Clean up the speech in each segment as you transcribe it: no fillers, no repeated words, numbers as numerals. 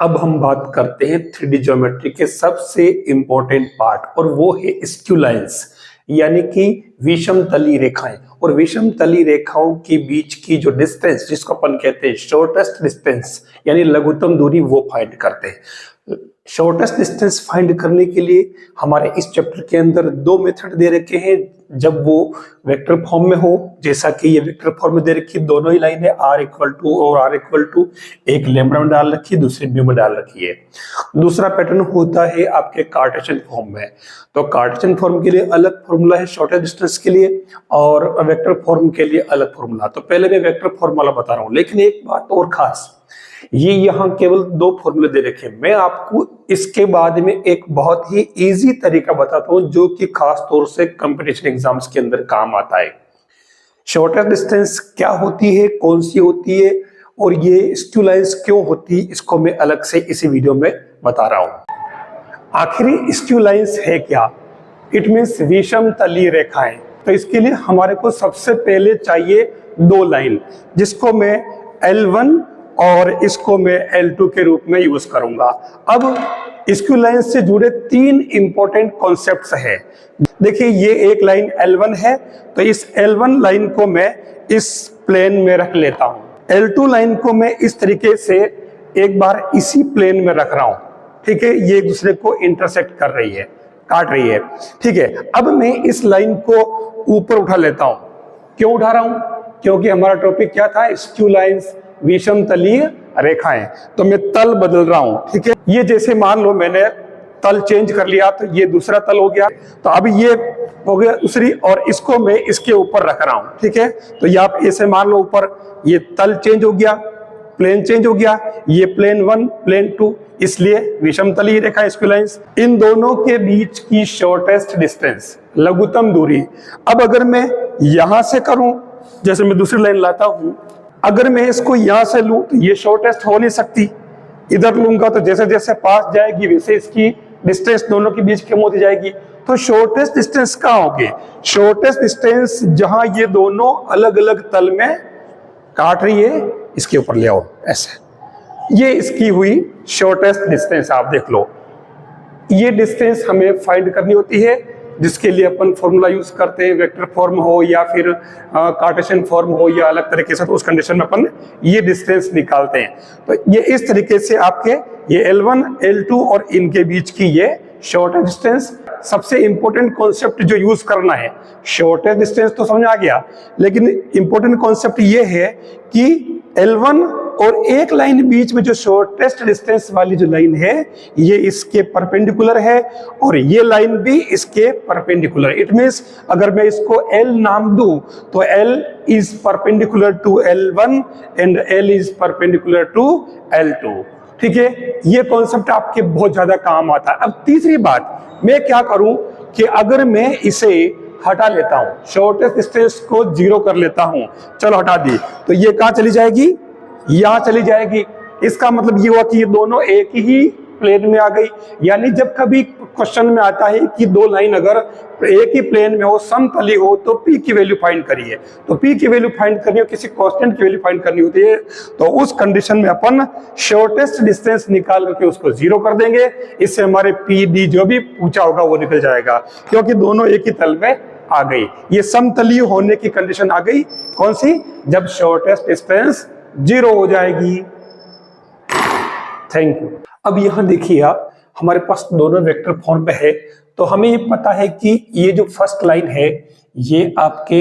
अब हम बात करते हैं 3D ज्योमेट्री के सबसे इंपॉर्टेंट पार्ट और वो है स्क्यू लाइंस यानी कि विषम तली रेखाएं। और विषम तली रेखाओं के बीच की जो डिस्टेंस जिसको अपन कहते हैं शॉर्टेस्ट डिस्टेंस यानी लघुत्तम दूरी वो फाइंड करते हैं। शॉर्टेस्ट डिस्टेंस फाइंड करने के लिए हमारे इस चैप्टर के अंदर दो मेथड दे रखे हैं जब वो वेक्टर फॉर्म में हो, जैसा कि ये वेक्टर फॉर्म में दे रखी दोनों ही लाइन है r इक्वल टू और r इक्वल टू, एक लैम्बडा में डाल रखी है दूसरी म्यू में डाल रखी है। दूसरा पैटर्न होता है आपके कार्टेशियन फॉर्म में। तो कार्टेशियन फॉर्म के लिए अलग फॉर्मूला है शॉर्टेस्ट डिस्टेंस के लिए और वेक्टर फॉर्म के लिए अलग फॉर्मूला। तो पहले मैं वेक्टर फॉर्मूला बता रहा हूँ, लेकिन एक बात और खास, ये यहाँ केवल दो फॉर्मूले दे रखे हैं। मैं आपको इसके बाद में एक बहुत ही इजी तरीका बताता हूं जो कि खास तौर से कंपटीशन एग्जाम्स के अंदर काम आता है। शॉर्टेस्ट डिस्टेंस क्या होती है, कौन सी होती है और ये स्क्यू लाइंस क्यों होती है, इसको मैं अलग से इसी वीडियो में बता रहा हूं। आखिरी स्क्यू लाइंस है क्या? इट मीन्स विषम तली रेखाएं। तो इसके लिए हमारे को सबसे पहले चाहिए दो लाइन जिसको मैं L1 और इसको मैं L2 के रूप में यूज करूंगा। अब स्क्यू लाइन से जुड़े तीन इंपॉर्टेंट कॉन्सेप्ट्स हैं। देखिए ये एक लाइन L1 है, तो इस L1 लाइन को मैं इस प्लेन में रख लेता हूं। L2 लाइन को मैं इस तरीके से एक बार इसी प्लेन में रख रहा हूं, ठीक है। ये एक दूसरे को इंटरसेक्ट कर रही है, काट रही है, ठीक है। अब मैं इस लाइन को ऊपर उठा लेता हूं। क्यों उठा रहा हूं? क्योंकि हमारा टॉपिक क्या था? स्क्यू लाइंस, विषम तलीय रेखाएं। तो मैं तल बदल रहा हूं, ठीक है। ये जैसे मान लो मैंने तल चेंज कर लिया तो ये दूसरा तल हो गया, तो अब ये हो गया दूसरी और इसको मैं इसके ऊपर रख रहा हूं, ठीक है। तो ये आप ऐसे मान लो ऊपर ये तल चेंज हो गया, प्लेन चेंज हो गया, ये प्लेन 1 प्लेन 2, इसलिए विषम तलीय रेखा स्क्यू लाइंस। इन दोनों के बीच की शॉर्टेस्ट डिस्टेंस लघुत्तम दूरी। अब अगर मैं यहां से करूं, जैसे मैं दूसरी लाइन लाता हूं, अगर मैं इसको यहां से लूं तो ये शॉर्टेस्ट हो नहीं सकती। इधर लूंगा तो जैसे जैसे पास जाएगी वैसे इसकी डिस्टेंस दोनों के बीच कम होती जाएगी। तो शॉर्टेस्ट डिस्टेंस कहां होगी? शॉर्टेस्ट डिस्टेंस जहां ये दोनों अलग अलग तल में काट रही है, इसके ऊपर ले आओ ऐसे। ये इसकी हुई शॉर्टेस्ट डिस्टेंस। आप देख लो, ये डिस्टेंस हमें फाइंड करनी होती है, जिसके लिए अपन फॉर्मूला यूज करते हैं, वेक्टर फॉर्म हो या फिर कार्टेशियन फॉर्म हो या अलग तरीके से, तो उस कंडीशन में अपन ये डिस्टेंस निकालते हैं। तो ये इस तरीके से आपके ये L1, L2 और इनके बीच की ये शॉर्टेस्ट डिस्टेंस। सबसे इंपॉर्टेंट कॉन्सेप्ट जो यूज करना है, शॉर्टेस्ट डिस्टेंस तो समझ आ गया, लेकिन इंपॉर्टेंट कॉन्सेप्ट ये है कि L1 और एक लाइन बीच में जो शॉर्टेस्ट डिस्टेंस वाली जो लाइन है ये इसके परपेंडिकुलर है और ये लाइन भी इसके परपेंडिकुलर। इट मींस अगर मैं इसको L नाम दूं तो L is perpendicular to L1 and L is perpendicular to L2, ठीक है। ये कॉन्सेप्ट आपके बहुत ज्यादा काम आता है। अब तीसरी बात, मैं क्या करूं कि अगर मैं इसे हटा लेता हूं, शॉर्टेस्ट डिस्टेंस को 0 कर लेता हूं, चलो हटा दी, तो ये कहां चली जाएगी? यहां चली जाएगी। इसका मतलब ये हुआ कि ये दोनों एक ही प्लेन में आ गई। यानी जब कभी क्वेश्चन में आता है कि दो लाइन अगर एक ही प्लेन में हो, समतली हो, तो P की वैल्यू फाइंड करिए। तो P की वैल्यू फाइंड करनी हो, किसी कांस्टेंट की वैल्यू फाइंड करनी होती है, तो उस कंडीशन में अपन शॉर्टेस्ट डिस्टेंस निकाल करके उसको 0 कर देंगे। इससे हमारे PD जो भी पूछा होगा वो निकल जाएगा, क्योंकि दोनों एक ही तल में आ गई। ये समतलीय होने की कंडीशन आ गई। कौन सी? जब शॉर्टेस्ट डिस्टेंस 0 हो जाएगी। Thank you. अब यहां देखिए आप, हमारे पास दोनों वेक्टर फॉर्म में है, तो हमें ये पता है कि ये जो फर्स्ट लाइन है ये आपके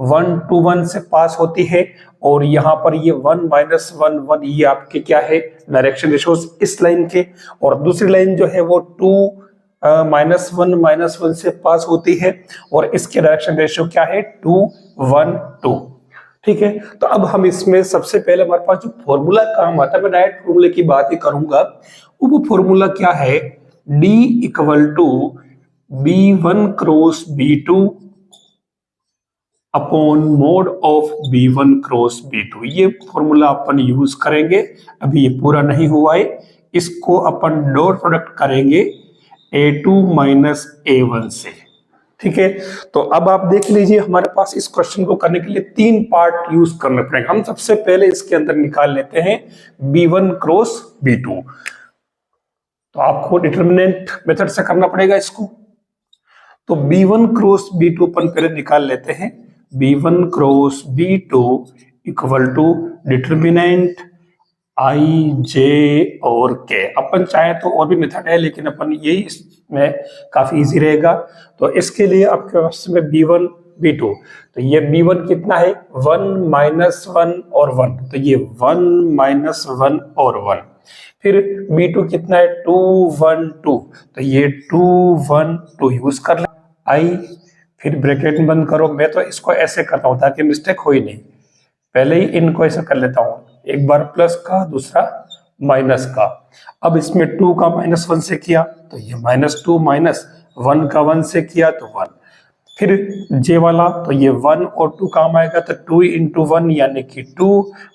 1 to 1 से पास होती है और यहाँ पर ये 1 - 1 1 ये आपके क्या है? डायरेक्शन रेशियोज इस लाइन के। और दूसरी लाइन जो है वो 2 -1 -1 से पास होती है और इसके डायरेक्शन रेशियो क्या है? 2 1 2, ठीक है। तो अब हम इसमें सबसे पहले हमारे पास जो फॉर्मूला काम आता है, मैं डायरेक्ट फॉर्मूले की बात ही करूंगा। वो फॉर्मूला क्या है? D = B1 cross B2 upon mode of B1 cross B2। ये फॉर्मूला अपन यूज करेंगे। अभी ये पूरा नहीं हुआ है, इसको अपन डॉट प्रोडक्ट करेंगे A2 - A1 से, ठीक है। तो अब आप देख लीजिए, हमारे पास इस क्वेश्चन को करने के लिए 3 पार्ट यूज करने पड़ेंगे। हम सबसे पहले इसके अंदर निकाल लेते हैं B1 क्रॉस B2। तो आपको डिटरमिनेंट मेथड से करना पड़ेगा इसको। तो B1 क्रॉस B2 अपन पहले निकाल लेते हैं। B1 cross B2 equal to determinant I J और के। अपन चाहे तो और भी मेथड है, लेकिन अपन यही इसमें काफी इजी रहेगा। तो इसके लिए आपके पास में B1 B2, तो ये B1 कितना है 1 माइनस 1 और 1, तो ये 1 माइनस 1 और 1। फिर B2 कितना है 2 1 2, तो ये 2 1 2 यूज कर ले आई, फिर ब्रैकेट बंद करो। मैं तो इसको ऐसे करता हूँ ताकि मिस्टेक हो ही नहीं, पहले ही इनको ऐसे कर लेता हूँ, एक बार प्लस का दूसरा माइनस का। अब इसमें 2 का माइनस 1 से किया तो ये -2 माइनस 1 का 1 से किया तो 1। फिर जे वाला तो ये 1 और 2 काम आएगा तो 2 इंटू 1 यानी कि 2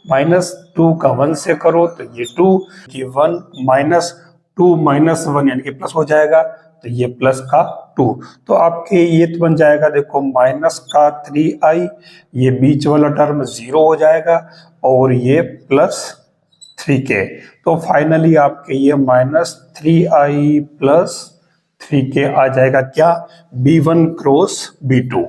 माइनस 2 का 1 से करो तो ये 2, ये 1 माइनस 2 माइनस 1 यानी कि प्लस हो जाएगा तो ये प्लस का 2। तो आपके ये तो बन जाएगा देखो माइनस का 3i, ये बीच वाला टर्म 0 हो जाएगा और ये प्लस 3k। तो फाइनली आपके ये -3i प्लस 3k आ जाएगा क्या B1 क्रॉस B2।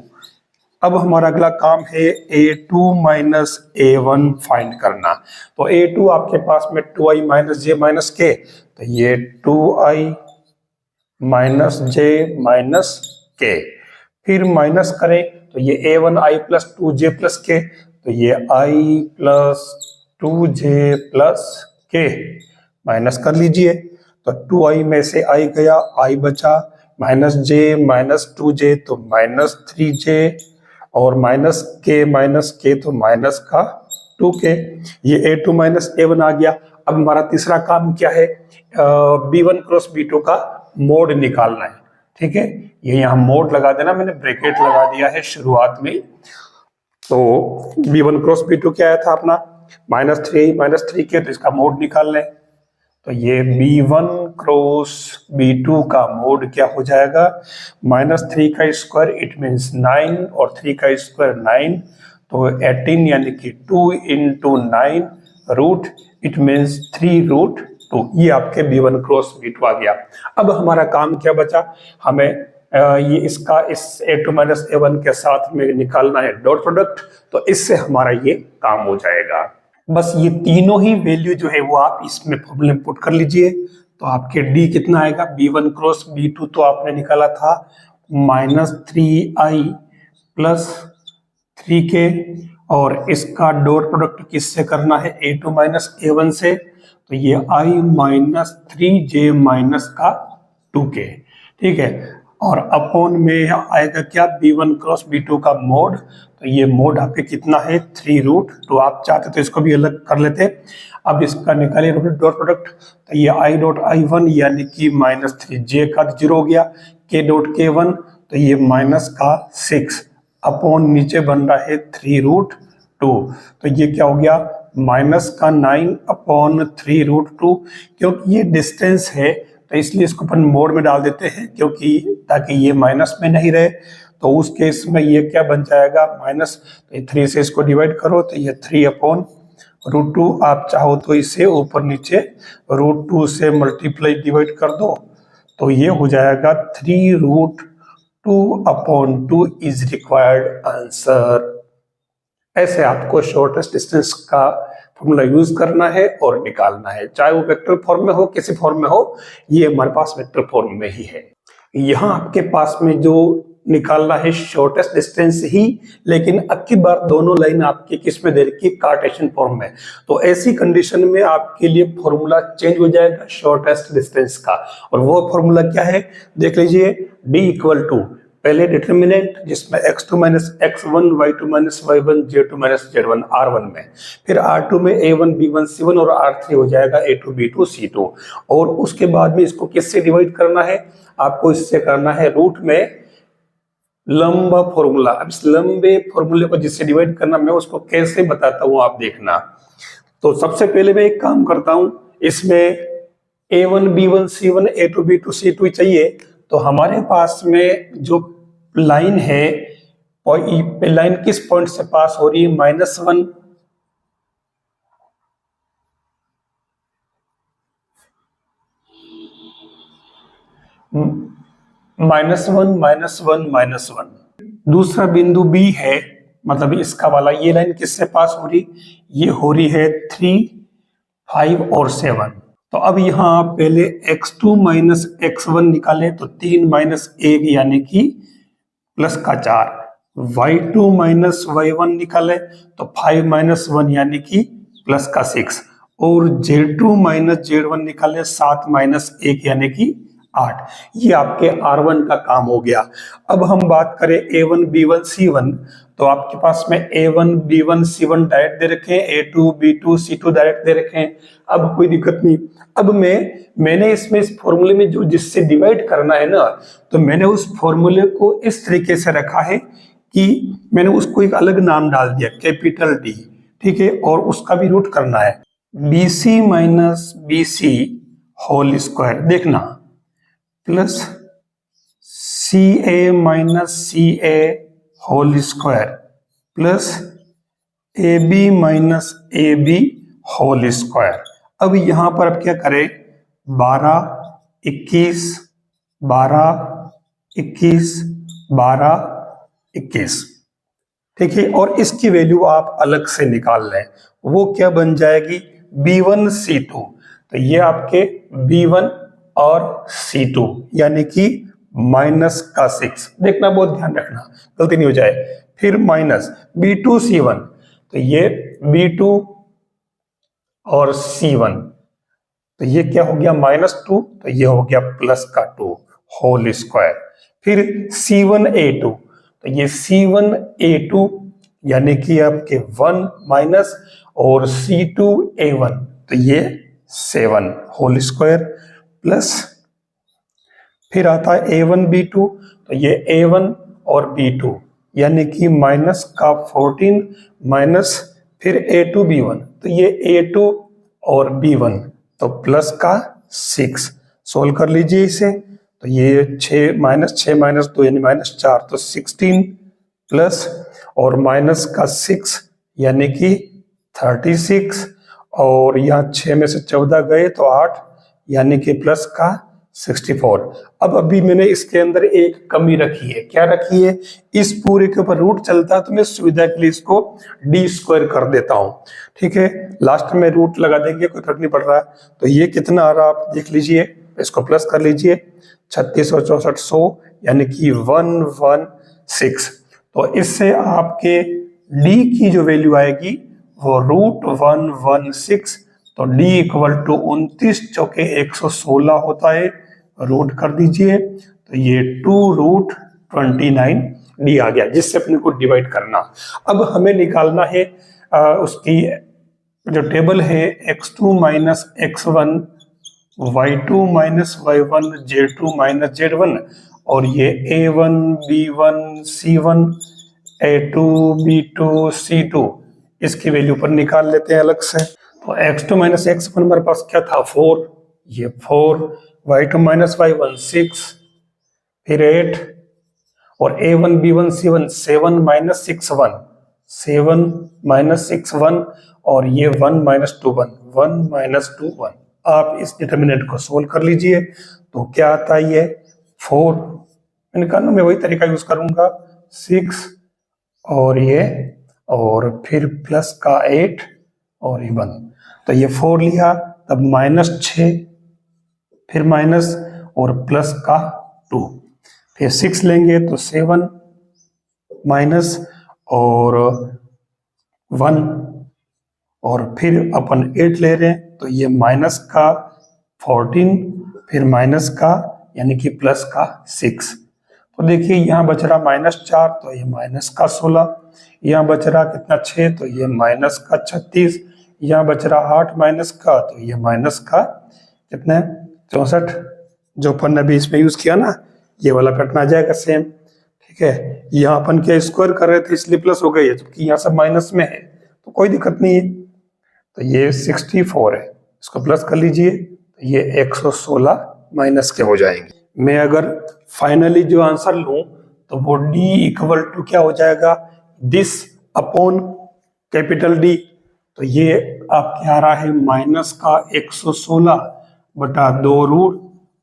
अब हमारा अगला काम है A2 माइनस A1 फाइंड करना। तो A2 आपके पास में 2i माइनस जे माइनस के, तो ये 2i माइनस जे माइनस के। फिर माइनस करें तो ये A1i प्लस 2j प्लस के, तो ये i प्लस 2j प्लस के माइनस कर लीजिए। तो 2i में से i गया, i बचा, माइनस j माइनस 2j तो माइनस 3j और माइनस के तो माइनस का 2k। ये A2 माइनस A1 आ गया। अब हमारा तीसरा काम क्या है, B1 क्रॉस B2 का मोड निकालना है। ठीक है, ये यहाँ मोड लगा देना, मैंने ब्रैकेट लगा दिया है शुरुआत में। तो B1 क्रॉस B2 क्या आया था अपना -3k, तो इसका मोड निकाल लें। तो ये B1 क्रॉस B2 का मोड क्या हो जाएगा, -3 का स्क्वायर इट मीन्स 9 और 3 का स्क्वायर 9, तो 18 यानी कि 2 into 9 root it means 3 root 2। ये आपके B1 क्रॉस B2 आ गया। अब हमारा काम क्या बचा, हमें ये इसका इस A2 माइनस A1 के साथ में निकालना है डॉट प्रोडक्ट। तो इससे हमारा ये काम हो जाएगा। बस ये तीनों ही वैल्यू जो है वो आप इसमें फॉर्मूले में पुट कर लीजिए। तो आपके D कितना आएगा, B1 क्रॉस B2 तो आपने निकाला था -3i प्लस 3k, और इसका डॉट प्रोडक्ट किससे करना है A2 माइनस A1 से, तो ये i माइनस 3j माइनस का 2k। ठीक है, और अपॉन में आएगा क्या B1 क्रॉस B2 का मोड, तो ये मोड आपके कितना है 3 रूट 2। आप चाहते तो इसको भी अलग कर लेते। अब इसका निकालिए डॉट प्रोडक्ट, तो ये i डॉट i1 यानी कि -3j का 0 हो गया, k डॉट k1 तो ये माइनस का 6 अपॉन नीचे बन रहा है 3 रूट 2, तो ये क्या हो गया माइनस का 9 अपॉन 3 रूट 2। क्योंकि ये डिस्टेंस है तो इसलिए इसको अपन मोड में डाल देते हैं, क्योंकि ताकि ये माइनस में नहीं रहे। तो उस केस में ये क्या बन जाएगा माइनस, तो 3 से इसको डिवाइड करो तो ये 3 अपॉन रूट 2। आप चाहो तो इसे ऊपर नीचे रूट 2 से मल्टीप्लाई डिवाइड कर दो, तो ये हो जाएगा 3 root 2 upon 2 is required answer. ऐसे आपको शॉर्टेस्ट डिस्टेंस का फॉर्मूला यूज करना है और निकालना है, चाहे वो वेक्टर फॉर्म में हो किसी फॉर्म में हो, ये हमारे पास वेक्टर फॉर्म में ही है। यहाँ आपके पास में जो निकालना है शॉर्टेस्ट डिस्टेंस ही, लेकिन अब की बार दोनों लाइन आपकी किस में दे रखी है कार्टेशियन फॉर्म में। तो ऐसी कंडीशन में आपके लिए फॉर्मूला चेंज हो जाएगा शॉर्टेस्ट डिस्टेंस का, और वो फॉर्मूला क्या है देख लीजिए। D इक्वल टू पहले डिटर्मिनेंट जिसमें x2 minus x1 y2 minus y1 z2 minus z1 r1 में, फिर r2 में a1 b1 c1 और r3 हो जाएगा a2 b2 c2। और उसके बाद में इसको किससे डिवाइड करना है, आपको इससे करना है रूट में लंबा फॉर्मूला। अब इस लंबे फॉर्मूले को जिससे डिवाइड करना मैं उसको कैसे बताता हूं आप देखना। तो सबसे पहले मैं एक काम करता हूं, इसमें a1 b1 c1 a2 b2 c2 चाहिए। तो हमारे पास में जो लाइन है, लाइन किस पॉइंट से पास हो रही है, -1, -1। दूसरा बिंदु बी है, मतलब इसका वाला, ये लाइन किससे पास हो रही, ये हो रही है 3, 5 और 7। तो अब यहाँ पहले x2 माइनस x1 निकाले तो 3 माइनस 1 यानी कि प्लस का 4, y2 माइनस y1 निकाले तो 5 माइनस 1 यानी कि प्लस का 6, और z2 माइनस z1 निकाले 7 माइनस 1 यानी कि 8। ये आपके R1 का काम हो गया। अब हम बात करें A1 B1 C1, तो आपके पास में A1 B1 C1 डायरेक्ट दे रखे हैं, A2 B2 C2 डायरेक्ट दे रखे हैं। अब कोई दिक्कत नहीं। अब मैंने इसमें इस फॉर्मूले में जो जिससे डिवाइड करना है ना, तो मैंने उस फॉर्मूले को इस तरीके से रखा है कि मैंने उसको एक अलग नाम डाल दिया, कैपिटल D, ठीक है, और उसका भी रूट करना है, BC minus BC whole square, देखना, plus CA minus CA whole square, plus AB minus AB whole square. अब यहां पर अब क्या करें, 12, 21, 12, 21, 12, 21, ठीक है, और इसकी वैल्यू आप अलग से निकाल लें, वो क्या बन जाएगी, B1 C2, तो ये आपके B1 और C2 यानी कि माइनस का 6, देखना, बहुत ध्यान रखना गलती नहीं हो जाए। फिर माइनस B2 C1, तो ये B2 और C1, तो ये क्या हो गया, -2, तो ये हो गया प्लस का 2 होल स्क्वायर। फिर C1 A2, तो ये C1 A2 यानी कि आपके 1 माइनस, और C2 A1, तो ये 7 होल स्क्वायर, प्लस फिर आता है A1 B2, तो ये A1 और B2 यानी कि माइनस का 14 माइनस, फिर A2 B1, तो ये A2 और B1, तो प्लस का 6, सोल्व कर लीजिए इसे, तो ये 6 माइनस 2 यानी -4, तो 16, प्लस और माइनस का 6 यानी कि 36, और यहाँ 6 में से 14 गए तो 8 यानी कि प्लस का 64। अब अभी मैंने इसके अंदर एक कमी रखी है, क्या रखी है, इस पूरे के ऊपर रूट चलता है तो मैं सुविधा के लिए इसको d² कर देता हूं, ठीक है, लास्ट में रूट लगा देंगे, कोई फर्क नहीं पड़ रहा। तो ये कितना आ रहा आप देख लीजिए, इसको प्लस कर लीजिए, 3664 100 यानी कि 116। तो इससे आपके d की जो वैल्यू आएगी वो √116, तो d इक्वल टू 29 चौके 116 होता है, रूट कर दीजिए, तो ये 2√29 d आ गया, जिससे अपने को डिवाइड करना। अब हमें निकालना है उसकी जो टेबल है, x2 minus x1, y2 minus y1, z2 minus z1, और ये a1 b1 c1, a2 b2 c2, इसकी वैल्यू पर निकाल लेते हैं अलग से। तो x2 माइनस x1 हमारे पास क्या था, 4, ये 4, y2 माइनस y1 6, फिर 8, और a1 b1 c1 7 minus 6 1, 7 minus 6 1, और ये 1 माइनस 2 1, 1 माइनस 2 1। आप इस डिटर्मिनेंट को सोल्व कर लीजिए, तो क्या आता है, ये 4, मैंने कहा ना मैं वही तरीका यूज करूंगा, 6 और ये, और फिर प्लस का 8 और ये 1, तो ये 4 लिया, तब -6, फिर माइनस और प्लस का 2, फिर 6 लेंगे तो 7 माइनस और 1, और फिर अपन 8 ले रहे हैं, तो ये माइनस का 14, फिर माइनस का यानी कि प्लस का 6। तो देखिए यहाँ बच रहा -4, तो ये माइनस का 16, यहाँ बच रहा कितना 6, तो ये माइनस का 36, यहाँ बच रहा 8 माइनस का, तो ये माइनस का कितना 64, जो अपन ने अभी इसमें यूज किया ना, ये वाला पैटर्न आ जाएगा सेम, ठीक है। यहाँ अपन क्या स्क्वायर कर रहे थे इसलिए प्लस हो गई है, जबकि यहाँ सब माइनस में है, तो कोई दिक्कत नहीं है। तो ये 64 है, इसको प्लस कर लीजिए, तो ये 116 माइनस के हो जाएंगे। मैं अगर फाइनली जो आंसर लूं तो वो d इक्वल टू क्या हो जाएगा, दिस अपॉन कैपिटल D। तो ये आपके आ रहा है माइनस का 116 बटा 2 रूट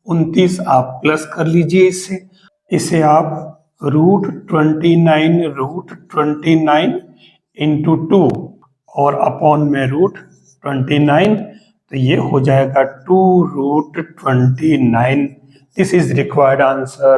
29। आप प्लस कर लीजिए इसे आप रूट 29 इंटू 2 और अपॉन में रूट 29, तो ये हो जाएगा 2 root 29। This is required answer.